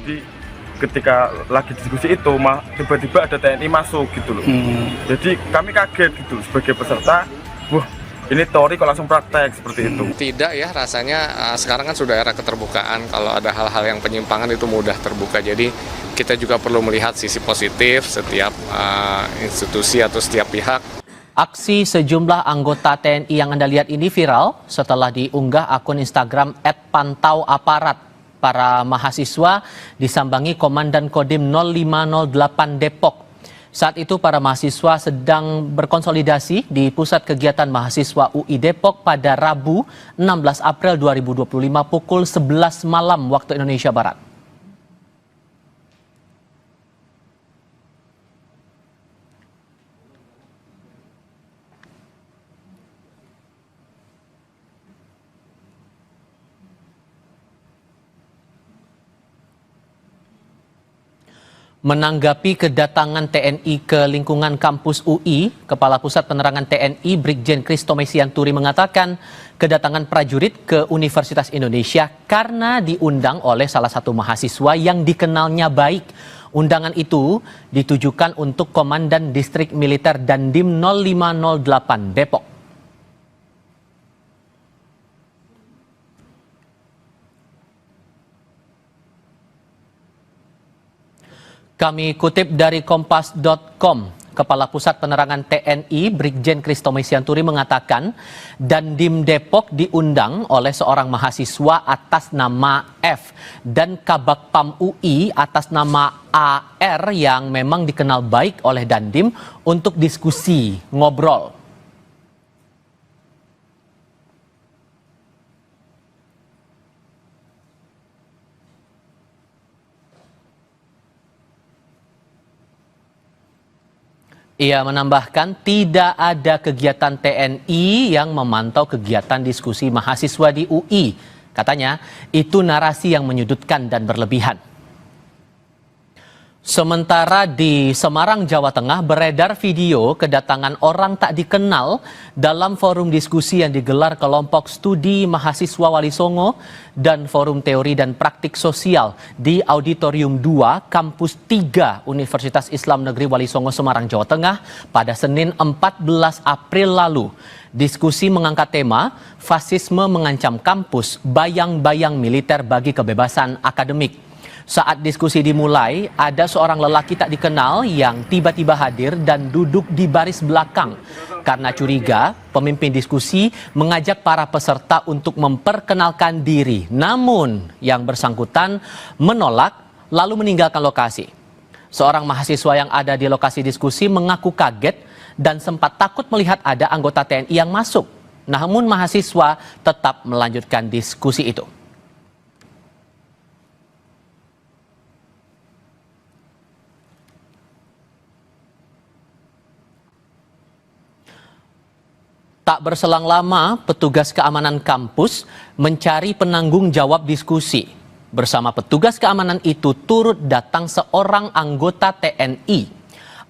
Jadi ketika lagi diskusi itu tiba-tiba ada TNI masuk gitu loh. Jadi kami kaget gitu sebagai peserta, wah ini teori kok langsung praktek seperti itu. Tidak ya, rasanya sekarang kan sudah era keterbukaan. Kalau ada hal-hal yang penyimpangan itu mudah terbuka. Jadi kita juga perlu melihat sisi positif setiap institusi atau setiap pihak. Aksi sejumlah anggota TNI yang Anda lihat ini viral setelah diunggah akun Instagram @pantauaparat. Para mahasiswa disambangi Komandan Kodim 0508 Depok. Saat itu para mahasiswa sedang berkonsolidasi di Pusat Kegiatan Mahasiswa UI Depok pada Rabu 16 April 2025 pukul 11 malam waktu Indonesia Barat. Menanggapi kedatangan TNI ke lingkungan kampus UI, Kepala Pusat Penerangan TNI Brigjen Christo Mesianturi mengatakan kedatangan prajurit ke Universitas Indonesia karena diundang oleh salah satu mahasiswa yang dikenalnya baik. Undangan itu ditujukan untuk Komandan Distrik Militer Dandim 0508 Depok. Kami kutip dari kompas.com, Kepala Pusat Penerangan TNI Brigjen Christo Mesianturi mengatakan Dandim Depok diundang oleh seorang mahasiswa atas nama F dan Kabak PAM UI atas nama AR yang memang dikenal baik oleh Dandim untuk diskusi, ngobrol. Ia menambahkan tidak ada kegiatan TNI yang memantau kegiatan diskusi mahasiswa di UI. Katanya, itu narasi yang menyudutkan dan berlebihan. Sementara di Semarang, Jawa Tengah, beredar video kedatangan orang tak dikenal dalam forum diskusi yang digelar kelompok studi mahasiswa Wali Songo dan forum teori dan praktik sosial di Auditorium 2 Kampus 3 Universitas Islam Negeri Wali Songo, Semarang, Jawa Tengah pada Senin 14 April lalu. Diskusi mengangkat tema fasisme mengancam kampus, bayang-bayang militer bagi kebebasan akademik. Saat diskusi dimulai, ada seorang lelaki tak dikenal yang tiba-tiba hadir dan duduk di baris belakang. Karena curiga, pemimpin diskusi mengajak para peserta untuk memperkenalkan diri. Namun, yang bersangkutan menolak lalu meninggalkan lokasi. Seorang mahasiswa yang ada di lokasi diskusi mengaku kaget dan sempat takut melihat ada anggota TNI yang masuk. Namun mahasiswa tetap melanjutkan diskusi itu. Tak berselang lama, petugas keamanan kampus mencari penanggung jawab diskusi. Bersama petugas keamanan itu turut datang seorang anggota TNI.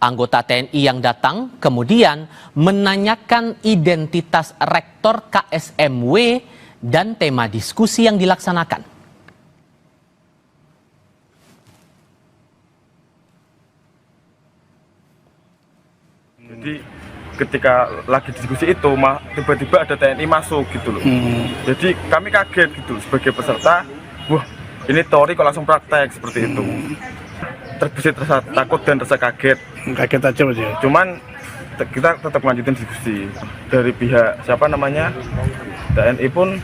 Anggota TNI yang datang kemudian menanyakan identitas rektor KSMW dan tema diskusi yang dilaksanakan. Jadi ketika lagi diskusi itu tiba-tiba ada TNI masuk gitu loh. Jadi kami kaget gitu sebagai peserta, wah ini teori kok langsung praktek seperti itu. Terbesit rasa takut dan rasa kaget. Kaget aja Mas ya. Cuman kita tetap lanjutin diskusi. Dari pihak TNI pun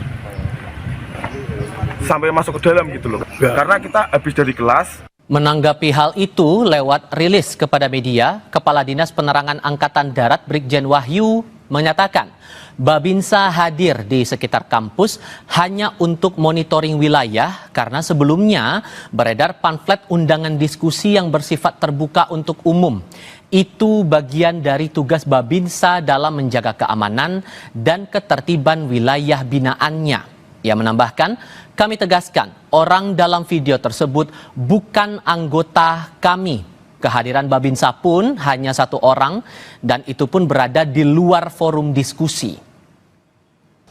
sampai masuk ke dalam gitu loh. Karena kita habis dari kelas. Menanggapi hal itu lewat rilis kepada media, Kepala Dinas Penerangan Angkatan Darat Brigjen Wahyu menyatakan Babinsa hadir di sekitar kampus hanya untuk monitoring wilayah karena sebelumnya beredar pamflet undangan diskusi yang bersifat terbuka untuk umum. Itu bagian dari tugas Babinsa dalam menjaga keamanan dan ketertiban wilayah binaannya. Ia menambahkan, kami tegaskan, orang dalam video tersebut bukan anggota kami. Kehadiran Babinsa pun hanya satu orang dan itu pun berada di luar forum diskusi.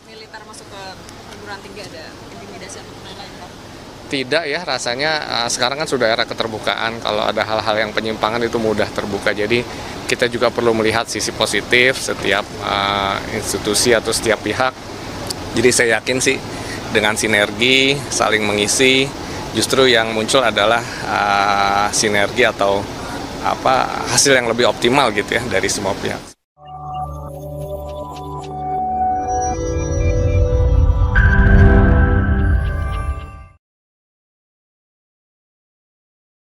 Militer masuk ke perguruan tinggi ada intimidasi atau lain-lain, Pak? Tidak ya, rasanya sekarang kan sudah era keterbukaan. Kalau ada hal-hal yang penyimpangan itu mudah terbuka. Jadi kita juga perlu melihat sisi positif setiap institusi atau setiap pihak. Jadi saya yakin sih dengan sinergi, saling mengisi, justru yang muncul adalah sinergi atau hasil yang lebih optimal gitu ya dari semua pihak.